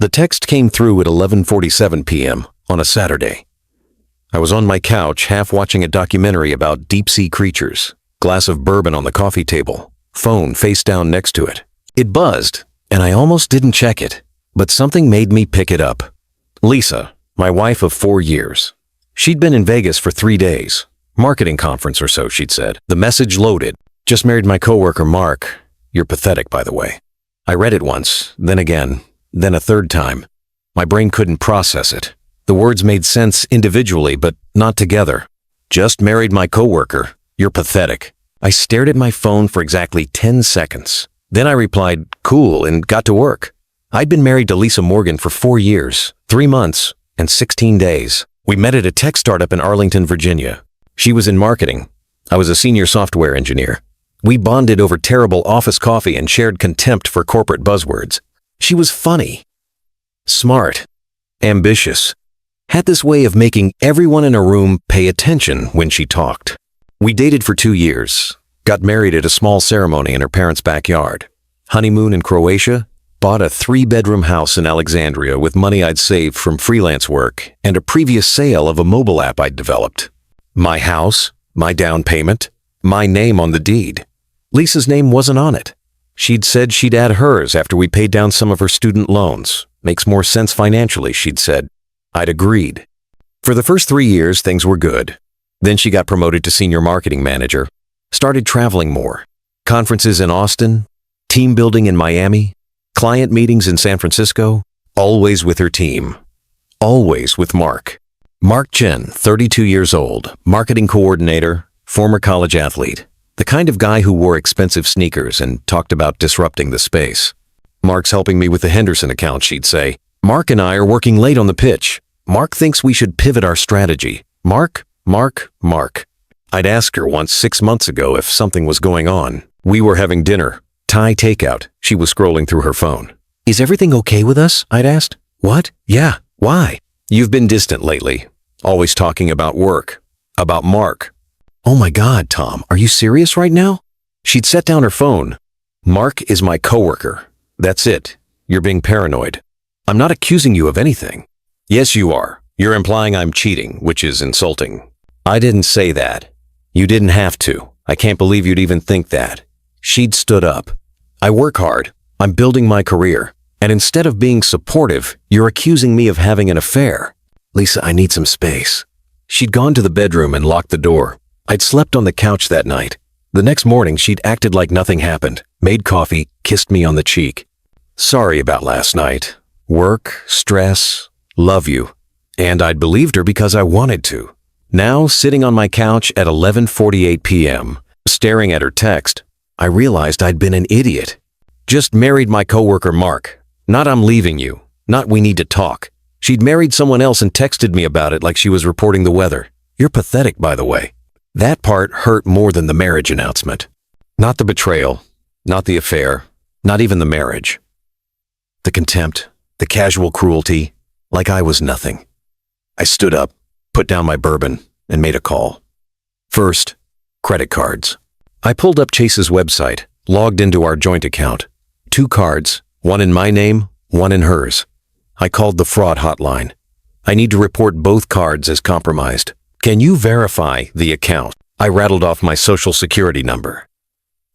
The text came through at 11:47 p.m. on a Saturday. I was on my couch, half watching a documentary about deep-sea creatures, glass of bourbon on the coffee table, phone face down next to it. It buzzed, and I almost didn't check it, but something made me pick it up. Lisa, my wife of 4 years. She'd been in Vegas for 3 days. Marketing conference or so, she'd said. The message loaded. Just married my coworker, Mark. You're pathetic, by the way. I read it once, then again, then a third time. My brain couldn't process it. The words made sense individually, but not together. Just married my coworker. You're pathetic. I stared at my phone for exactly 10 seconds. Then I replied, cool, and got to work. I'd been married to Lisa Morgan for 4 years, 3 months, and 16 days. We met at a tech startup in Arlington, Virginia. She was in marketing. I was a senior software engineer. We bonded over terrible office coffee and shared contempt for corporate buzzwords. She was funny, smart, ambitious, had this way of making everyone in a room pay attention when she talked. We dated for 2 years, got married at a small ceremony in her parents' backyard, honeymoon in Croatia, bought a 3-bedroom house in Alexandria with money I'd saved from freelance work and a previous sale of a mobile app I'd developed. My house, my down payment, my name on the deed. Lisa's name wasn't on it. She'd said she'd add hers after we paid down some of her student loans. Makes more sense financially, she'd said. I'd agreed. For the first 3 years, things were good. Then she got promoted to senior marketing manager, started traveling more. Conferences in Austin, team building in Miami, client meetings in San Francisco, always with her team. Always with Mark. Mark Chen, 32 years old, marketing coordinator, former college athlete. The kind of guy who wore expensive sneakers and talked about disrupting the space. Mark's helping me with the Henderson account, she'd say. Mark and I are working late on the pitch. Mark thinks we should pivot our strategy. Mark. I'd asked her once 6 months ago if something was going on. We were having dinner. Thai takeout. She was scrolling through her phone. Is everything okay with us? I'd asked. What? Yeah. Why? You've been distant lately. Always talking about work. About Mark. Oh my God, Tom, are you serious right now? She'd set down her phone. Mark is my coworker. That's it. You're being paranoid. I'm not accusing you of anything. Yes, you are. You're implying I'm cheating, which is insulting. I didn't say that. You didn't have to. I can't believe you'd even think that. She'd stood up. I work hard. I'm building my career. And instead of being supportive, you're accusing me of having an affair. Lisa, I need some space. She'd gone to the bedroom and locked the door. I'd slept on the couch that night. The next morning, she'd acted like nothing happened, made coffee, kissed me on the cheek. Sorry about last night. Work, stress, love you. And I'd believed her because I wanted to. Now, sitting on my couch at 11:48 p.m., staring at her text, I realized I'd been an idiot. Just married my coworker Mark. Not I'm leaving you. Not we need to talk. She'd married someone else and texted me about it like she was reporting the weather. You're pathetic, by the way. That part hurt more than the marriage announcement. Not the betrayal, not the affair, not even the marriage. The contempt, the casual cruelty, like I was nothing. I stood up, put down my bourbon, and made a call. First, credit cards. I pulled up Chase's website, logged into our joint account. 2 cards, one in my name, one in hers. I called the fraud hotline. I need to report both cards as compromised. Can you verify the account? I rattled off my social security number.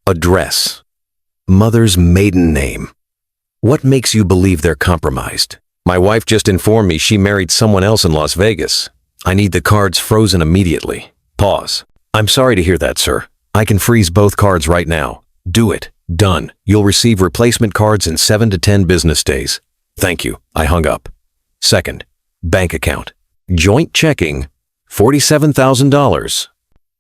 Address. Mother's maiden name. What makes you believe they're compromised? My wife just informed me she married someone else in Las Vegas. I need the cards frozen immediately. Pause. I'm sorry to hear that, sir. I can freeze both cards right now. Do it. Done. You'll receive replacement cards in 7 to 10 business days. Thank you. I hung up. Second, bank account. Joint checking. $47,000.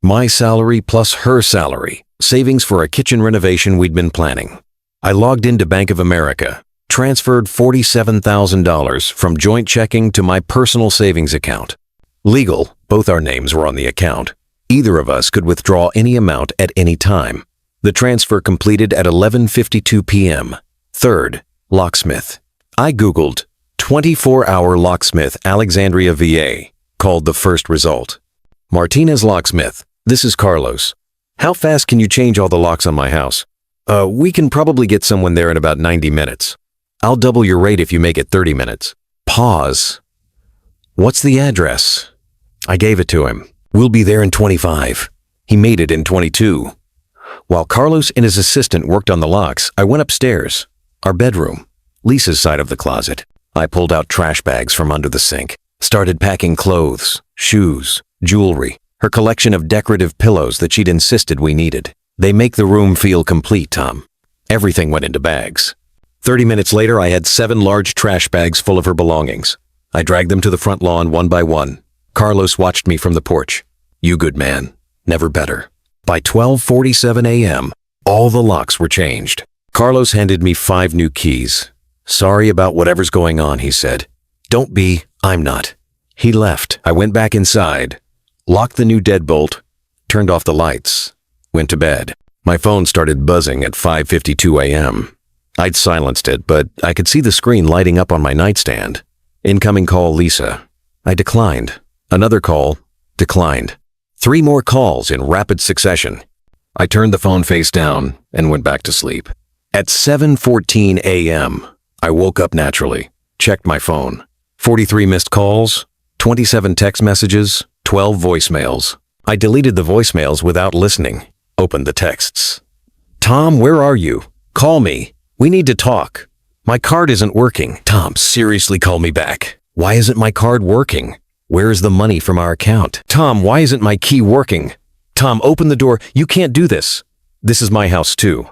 My salary plus her salary. Savings for a kitchen renovation we'd been planning. I logged into Bank of America, transferred $47,000 from joint checking to my personal savings account. Legal, both our names were on the account. Either of us could withdraw any amount at any time. The transfer completed at 11:52 p.m. Third, locksmith. I Googled 24-hour locksmith Alexandria, VA. Called the first result. Martinez Locksmith, this is Carlos. How fast can you change all the locks on my house? We can probably get someone there in about 90 minutes. I'll double your rate if you make it 30 minutes. Pause. What's the address? I gave it to him. We'll be there in 25. He made it in 22. While Carlos and his assistant worked on the locks, I went upstairs. Our bedroom. Lisa's side of the closet. I pulled out trash bags from under the sink. Started packing clothes, shoes, jewelry, her collection of decorative pillows that she'd insisted we needed. They make the room feel complete, Tom. Everything went into bags. 30 minutes later, I had 7 large trash bags full of her belongings. I dragged them to the front lawn one by one. Carlos watched me from the porch. You good man. Never better. By 12:47 a.m., all the locks were changed. Carlos handed me 5 new keys. Sorry about whatever's going on, he said. Don't be, I'm not. He left. I went back inside, locked the new deadbolt, turned off the lights, went to bed. My phone started buzzing at 5:52 a.m. I'd silenced it, but I could see the screen lighting up on my nightstand. Incoming call, Lisa. I declined. Another call, declined. 3 more calls in rapid succession. I turned the phone face down and went back to sleep. At 7:14 a.m., I woke up naturally, checked my phone. 43 missed calls, 27 text messages, 12 voicemails. I deleted the voicemails without listening, opened the texts. Tom, where are you? Call me. We need to talk. My card isn't working. Tom, seriously, call me back. Why isn't my card working? Where is the money from our account? Tom, why isn't my key working? Tom, open the door. You can't do this. This is my house too.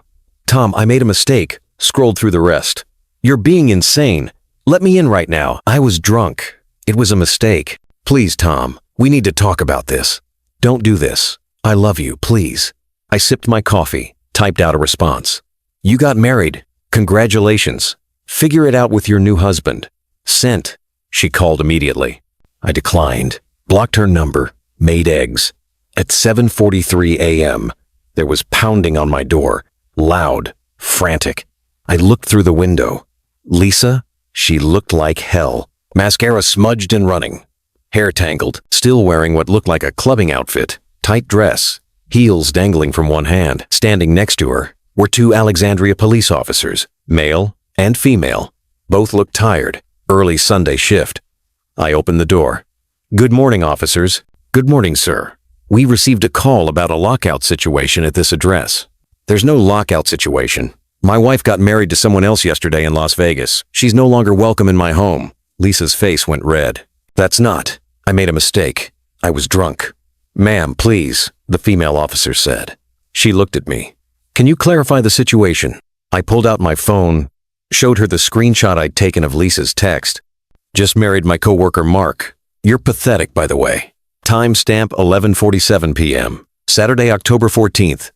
Tom, I made a mistake. Scrolled through the rest. You're being insane. Let me in right now. I was drunk. It was a mistake. Please, Tom, we need to talk about this. Don't do this. I love you, please. I sipped my coffee, typed out a response. You got married. Congratulations. Figure it out with your new husband. Sent. She called immediately. I declined, blocked her number, made eggs. At 7:43 a.m., there was pounding on my door, loud, frantic. I looked through the window. Lisa? She looked like hell. Mascara smudged and running. Hair tangled, still wearing what looked like a clubbing outfit. Tight dress, heels dangling from one hand. Standing next to her were 2 Alexandria police officers, male and female. Both looked tired. Early Sunday shift. I opened the door. Good morning, officers. Good morning, sir. We received a call about a lockout situation at this address. There's no lockout situation. My wife got married to someone else yesterday in Las Vegas. She's no longer welcome in my home. Lisa's face went red. That's not. I made a mistake. I was drunk. Ma'am, please, the female officer said. She looked at me. Can you clarify the situation? I pulled out my phone, showed her the screenshot I'd taken of Lisa's text. Just married my coworker Mark. You're pathetic, by the way. Timestamp 11:47 p.m. Saturday, October 14th.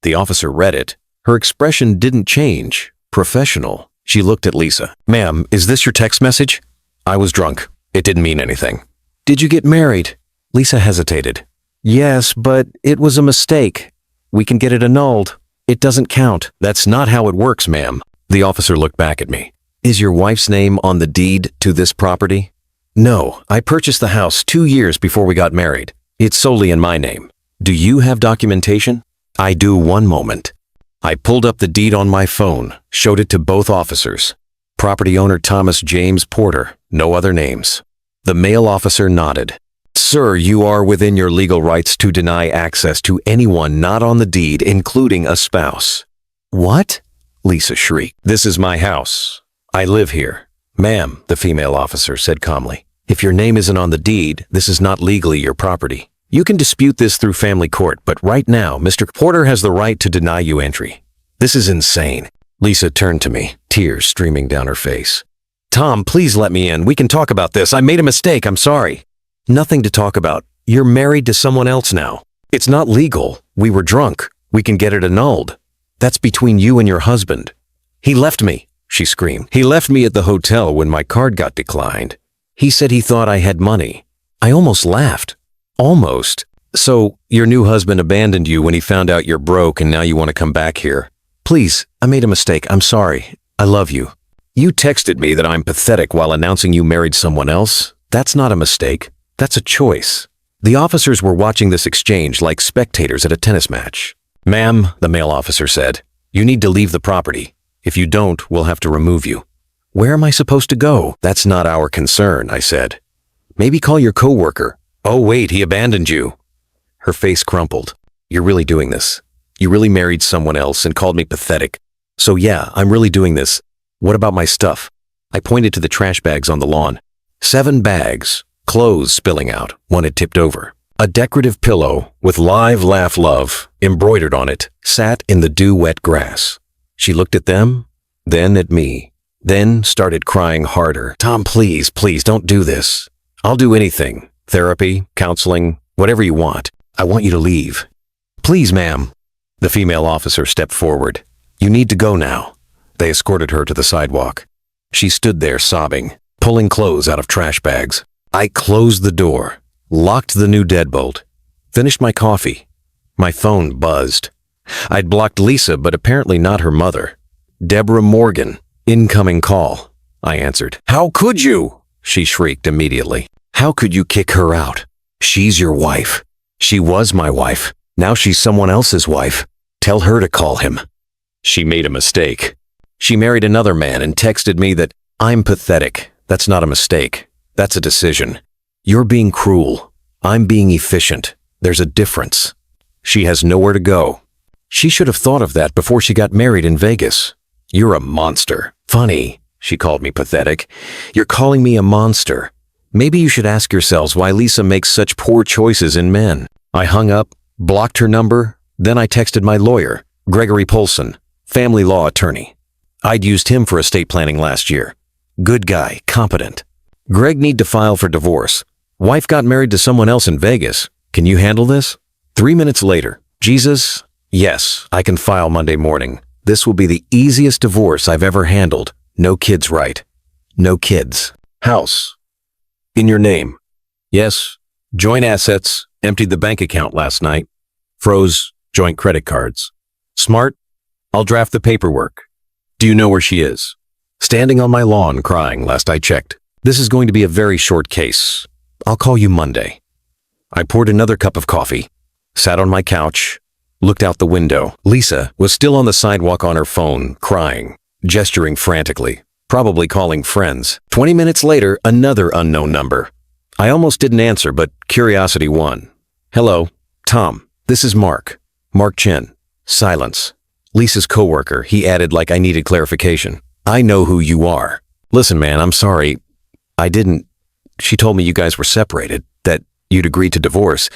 The officer read it. Her expression didn't change. Professional. She looked at Lisa. Ma'am, is this your text message? I was drunk. It didn't mean anything. Did you get married? Lisa hesitated. Yes, but it was a mistake. We can get it annulled. It doesn't count. That's not how it works, ma'am. The officer looked back at me. Is your wife's name on the deed to this property? No, I purchased the house 2 years before we got married. It's solely in my name. Do you have documentation? I do. One moment. I pulled up the deed on my phone, showed it to both officers. Property owner Thomas James Porter, no other names. The male officer nodded. Sir, you are within your legal rights to deny access to anyone not on the deed, including a spouse. What? Lisa shrieked. This is my house. I live here. Ma'am, the female officer said calmly. If your name isn't on the deed, this is not legally your property. You can dispute this through family court, but right now, Mr. Porter has the right to deny you entry. This is insane. Lisa turned to me, tears streaming down her face. Tom, please let me in. We can talk about this. I made a mistake. I'm sorry. Nothing to talk about. You're married to someone else now. It's not legal. We were drunk. We can get it annulled. That's between you and your husband. He left me, she screamed. He left me at the hotel when my card got declined. He said he thought I had money. I almost laughed. Almost. So, your new husband abandoned you when he found out you're broke and now you want to come back here. Please, I made a mistake. I'm sorry. I love you. You texted me that I'm pathetic while announcing you married someone else. That's not a mistake. That's a choice. The officers were watching this exchange like spectators at a tennis match. Ma'am, the male officer said, you need to leave the property. If you don't, we'll have to remove you. Where am I supposed to go? That's not our concern, I said. Maybe call your coworker. Oh, wait, he abandoned you. Her face crumpled. You're really doing this. You really married someone else and called me pathetic. So yeah, I'm really doing this. What about my stuff? I pointed to the trash bags on the lawn. 7 bags, clothes spilling out, one had tipped over. A decorative pillow with "Live, Laugh, Love" embroidered on it sat in the dew-wet grass. She looked at them, then at me, then started crying harder. Tom, please, please don't do this. I'll do anything. Therapy, counseling, whatever you want. I want you to leave. Please, ma'am. The female officer stepped forward. You need to go now. They escorted her to the sidewalk. She stood there sobbing, pulling clothes out of trash bags. I closed the door, locked the new deadbolt, finished my coffee. My phone buzzed. I'd blocked Lisa, but apparently not her mother. Deborah Morgan, incoming call. I answered. How could you? She shrieked immediately. How could you kick her out? She's your wife. She was my wife. Now she's someone else's wife. Tell her to call him. She made a mistake. She married another man and texted me that I'm pathetic. That's not a mistake. That's a decision. You're being cruel. I'm being efficient. There's a difference. She has nowhere to go. She should have thought of that before she got married in Vegas. You're a monster. Funny. She called me pathetic. You're calling me a monster. Maybe you should ask yourselves why Lisa makes such poor choices in men. I hung up, blocked her number, then I texted my lawyer, Gregory Polson, family law attorney. I'd used him for estate planning last year. Good guy, competent. Greg need to file for divorce. Wife got married to someone else in Vegas. Can you handle this? 3 minutes later, Jesus, yes, I can file Monday morning. This will be the easiest divorce I've ever handled. No kids, right? No kids. House. In your name. Yes. Joint assets. Emptied the bank account last night. Froze joint credit cards. Smart. I'll draft the paperwork. Do you know where she is? Standing on my lawn crying last I checked. This is going to be a very short case. I'll call you Monday. I poured another cup of coffee, sat on my couch, looked out the window. Lisa was still on the sidewalk on her phone, crying, gesturing frantically, probably calling friends. 20 minutes later, another unknown number. I almost didn't answer, but curiosity won. Hello, Tom. This is Mark. Mark Chen. Silence. Lisa's coworker, he added like I needed clarification. I know who you are. Listen, man, I'm sorry. She told me you guys were separated, that you'd agreed to divorce.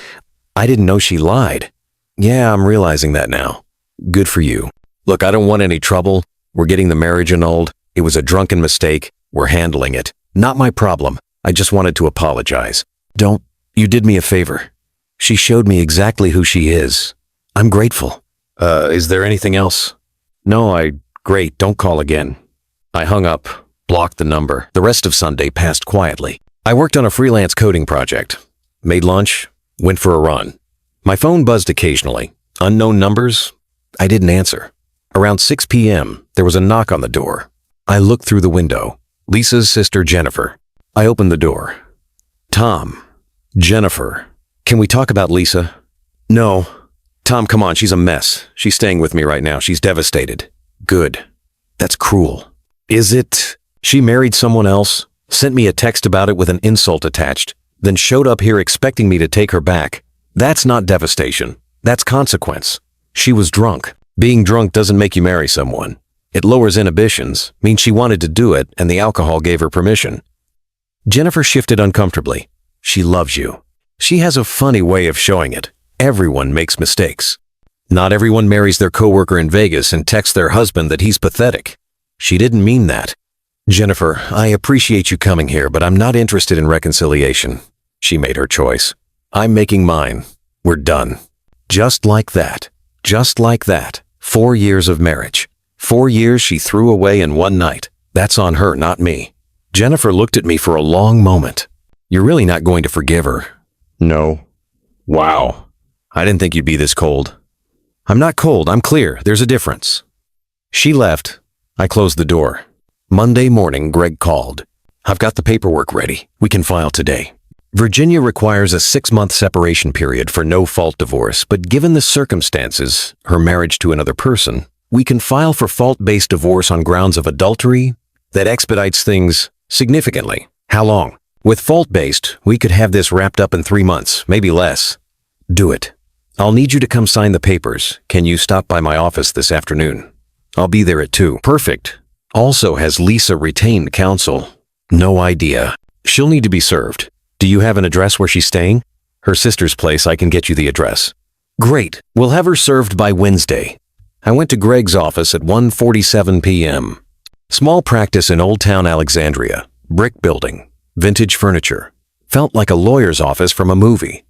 I didn't know she lied. Yeah, I'm realizing that now. Good for you. Look, I don't want any trouble. We're getting the marriage annulled. It was a drunken mistake. We're handling it. Not my problem. I just wanted to apologize. You did me a favor. She showed me exactly who she is. I'm grateful. Is there anything else? No, great, don't call again. I hung up, blocked the number. The rest of Sunday passed quietly. I worked on a freelance coding project. Made lunch, went for a run. My phone buzzed occasionally. Unknown numbers? I didn't answer. Around 6 p.m., there was a knock on the door. I looked through the window. Lisa's sister, Jennifer. I opened the door. Tom. Jennifer. Can we talk about Lisa? No. Tom, come on, she's a mess. She's staying with me right now. She's devastated. Good. That's cruel. Is it? She married someone else, sent me a text about it with an insult attached, then showed up here expecting me to take her back. That's not devastation. That's consequence. She was drunk. Being drunk doesn't make you marry someone. It lowers inhibitions, means she wanted to do it, and the alcohol gave her permission. Jennifer shifted uncomfortably. She loves you. She has a funny way of showing it. Everyone makes mistakes. Not everyone marries their coworker in Vegas and texts their husband that he's pathetic. She didn't mean that. Jennifer, I appreciate you coming here, but I'm not interested in reconciliation. She made her choice. I'm making mine. We're done. Just like that. Just like that. 4 years of marriage. 4 years she threw away in one night. That's on her, not me. Jennifer looked at me for a long moment. You're really not going to forgive her? No. Wow. I didn't think you'd be this cold. I'm not cold, I'm clear. There's a difference. She left. I closed the door. Monday morning, Greg called. I've got the paperwork ready. We can file today. Virginia requires a 6-month separation period for no-fault divorce, but given the circumstances, her marriage to another person, We can file for fault-based divorce on grounds of adultery. That expedites things significantly. How long? With fault-based, we could have this wrapped up in 3 months, maybe less. Do it. I'll need you to come sign the papers. Can you stop by my office this afternoon? I'll be there at 2. Perfect. Also, has Lisa retained counsel? No idea. She'll need to be served. Do you have an address where she's staying? Her sister's place. I can get you the address. Great. We'll have her served by Wednesday. I went to Greg's office at 1:47 p.m. Small practice in Old Town Alexandria. Brick building. Vintage furniture. Felt like a lawyer's office from a movie.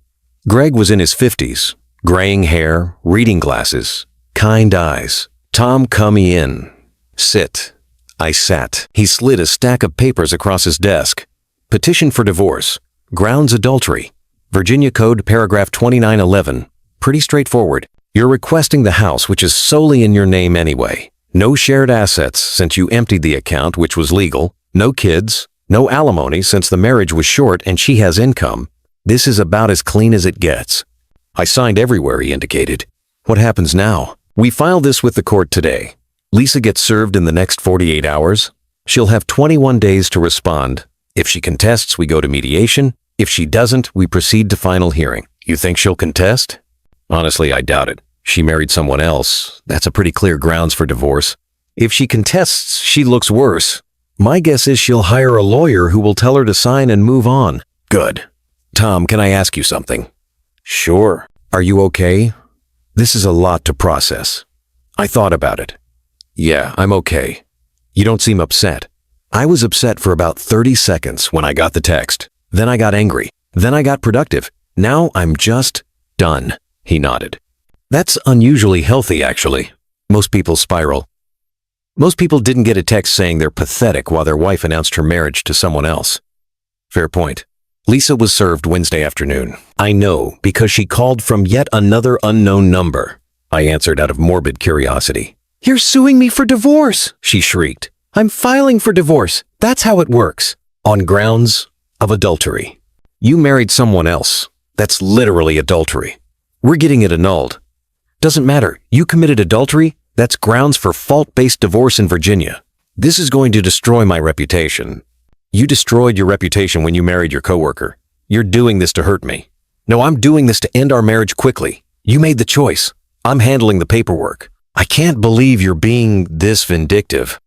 Greg was in his 50s. Graying hair, reading glasses, kind eyes. Tom, come in. Sit. I sat. He slid a stack of papers across his desk. Petition for divorce. Grounds adultery. Virginia Code paragraph 2911. Pretty straightforward. You're requesting the house, which is solely in your name anyway. No shared assets since you emptied the account, which was legal. No kids. No alimony since the marriage was short and she has income. This is about as clean as it gets. I signed everywhere, he indicated. What happens now? We file this with the court today. Lisa gets served in the next 48 hours. She'll have 21 days to respond. If she contests, we go to mediation. If she doesn't, we proceed to final hearing. You think she'll contest? Honestly, I doubt it. She married someone else. That's a pretty clear grounds for divorce. If she contests, she looks worse. My guess is she'll hire a lawyer who will tell her to sign and move on. Good. Tom, can I ask you something? Sure. Are you okay? This is a lot to process. I thought about it. Yeah, I'm okay. You don't seem upset. I was upset for about 30 seconds when I got the text. Then I got angry. Then I got productive. Now I'm just done. He nodded. That's unusually healthy, actually. Most people spiral. Most people didn't get a text saying they're pathetic while their wife announced her marriage to someone else. Fair point. Lisa was served Wednesday afternoon. I know, because she called from yet another unknown number. I answered out of morbid curiosity. You're suing me for divorce, she shrieked. I'm filing for divorce. That's how it works. On grounds of adultery. You married someone else. That's literally adultery. We're getting it annulled. Doesn't matter. You committed adultery. That's grounds for fault-based divorce in Virginia. This is going to destroy my reputation. You destroyed your reputation when you married your coworker. You're doing this to hurt me. No, I'm doing this to end our marriage quickly. You made the choice. I'm handling the paperwork. I can't believe you're being this vindictive.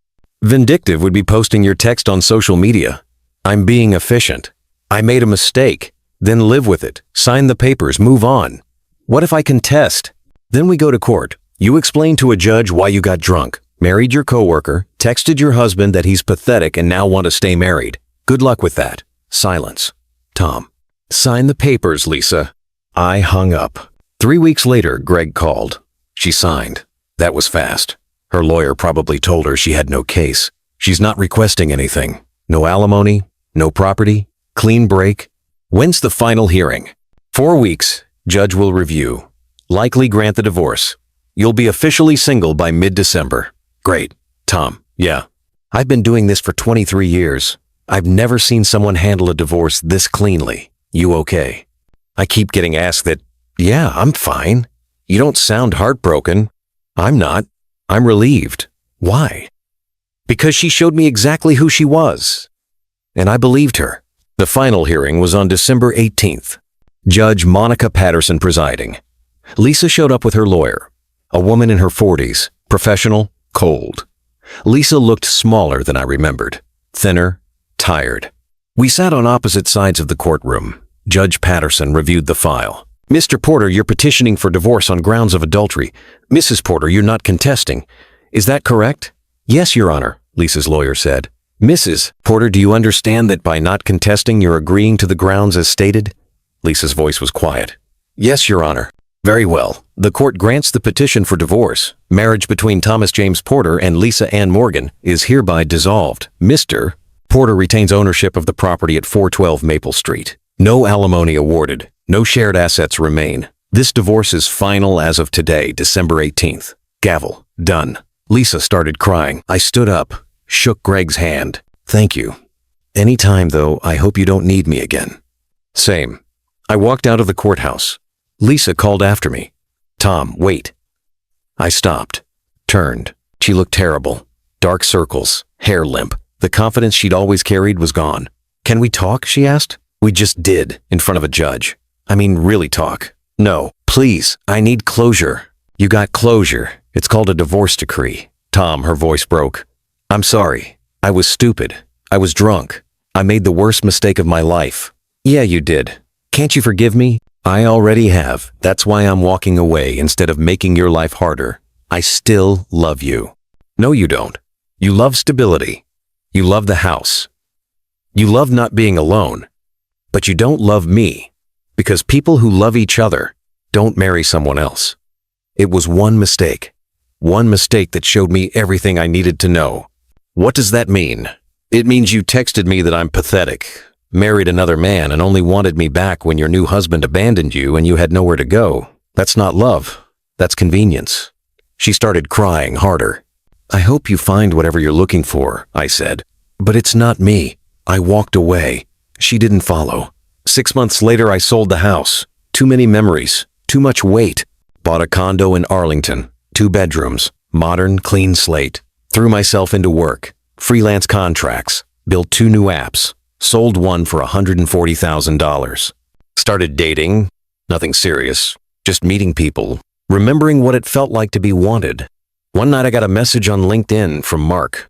Vindictive would be posting your text on social media. I'm being efficient. I made a mistake. Then live with it. Sign the papers. Move on. What if I contest? Then we go to court. You explain to a judge why you got drunk, married your coworker, texted your husband that he's pathetic and now want to stay married. Good luck with that. Silence. Tom. Sign the papers, Lisa. I hung up. 3 weeks later, Greg called. She signed. That was fast. Her lawyer probably told her she had no case. She's not requesting anything. No alimony, no property, clean break. When's the final hearing? 4 weeks. Judge will review. Likely grant the divorce. You'll be officially single by mid-December. Great. Tom. Yeah. I've been doing this for 23 years. I've never seen someone handle a divorce this cleanly. You okay? I keep getting asked that. Yeah, I'm fine. You don't sound heartbroken. I'm not. I'm relieved. Why? Because she showed me exactly who she was. And I believed her. The final hearing was on December 18th. Judge Monica Patterson presiding. Lisa showed up with her lawyer, a woman in her 40s, professional, cold. Lisa looked smaller than I remembered, thinner, tired. We sat on opposite sides of the courtroom. Judge Patterson reviewed the file. Mr. Porter, you're petitioning for divorce on grounds of adultery. Mrs. Porter, you're not contesting. Is that correct? Yes, Your Honor, Lisa's lawyer said. Mrs. Porter, do you understand that by not contesting, you're agreeing to the grounds as stated? Lisa's voice was quiet. Yes, Your Honor. Very well. The court grants the petition for divorce. Marriage between Thomas James Porter and Lisa Ann Morgan is hereby dissolved. Mr. Porter retains ownership of the property at 412 Maple Street. No alimony awarded. No shared assets remain. This divorce is final as of today, December 18th. Gavel. Done. Lisa started crying. I stood up, shook Greg's hand. Thank you. Anytime, though, I hope you don't need me again. Same. I walked out of the courthouse. Lisa called after me. Tom, wait. I stopped. turned. She looked terrible. Dark circles, hair limp. The confidence she'd always carried was gone. "Can we talk?" she asked. We just did, in front of a judge. I mean, really talk. "No, please, I need closure." "You got closure. It's called a divorce decree." "Tom," her voice broke. "I'm sorry. I was stupid. I was drunk. I made the worst mistake of my life." "Yeah, you did. Can't you forgive me?" "I already have. That's why I'm walking away instead of making your life harder. I still love you." "No, you don't. You love stability. You love the house. You love not being alone. But you don't love me, because people who love each other don't marry someone else." It was one mistake that showed me everything I needed to know. "What does that mean?" "It means you texted me that I'm pathetic, married another man, and only wanted me back when your new husband abandoned you and you had nowhere to go. That's not love. That's convenience." She started crying harder. "I hope you find whatever you're looking for," I said. "But it's not me." I walked away. She didn't follow. 6 months later, I sold the house. Too many memories. Too much weight. Bought a condo in Arlington. 2 bedrooms. Modern, clean slate. Threw myself into work. Freelance contracts. Built 2 new apps. Sold one for $140,000. Started dating. Nothing serious. Just meeting people. Remembering what it felt like to be wanted. One night I got a message on LinkedIn from Mark.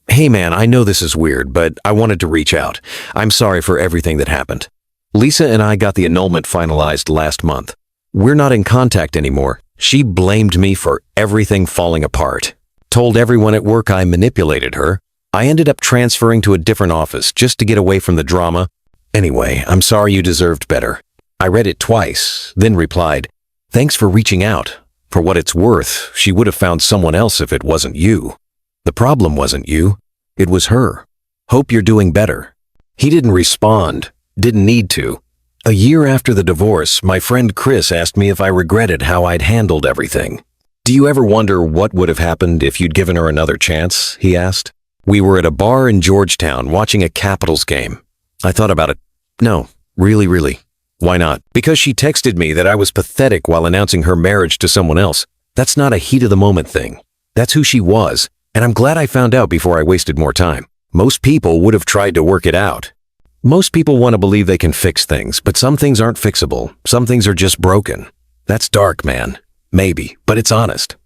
"Hey man, I know this is weird, but I wanted to reach out. I'm sorry for everything that happened. Lisa and I got the annulment finalized last month. We're not in contact anymore. She blamed me for everything falling apart. Told everyone at work I manipulated her. I ended up transferring to a different office just to get away from the drama. Anyway, I'm sorry, you deserved better." I read it twice, then replied, "Thanks for reaching out. For what it's worth, she would have found someone else if it wasn't you. The problem wasn't you. It was her. Hope you're doing better." He didn't respond. Didn't need to. A year after the divorce, my friend Chris asked me if I regretted how I'd handled everything. "Do you ever wonder what would have happened if you'd given her another chance?" he asked. We were at a bar in Georgetown watching a Capitals game. I thought about it. No, really. Why not? Because she texted me that I was pathetic while announcing her marriage to someone else. That's not a heat-of-the-moment thing. That's who she was, and I'm glad I found out before I wasted more time. Most people would have tried to work it out. Most people want to believe they can fix things, but some things aren't fixable. Some things are just broken. That's dark, man. Maybe, but it's honest.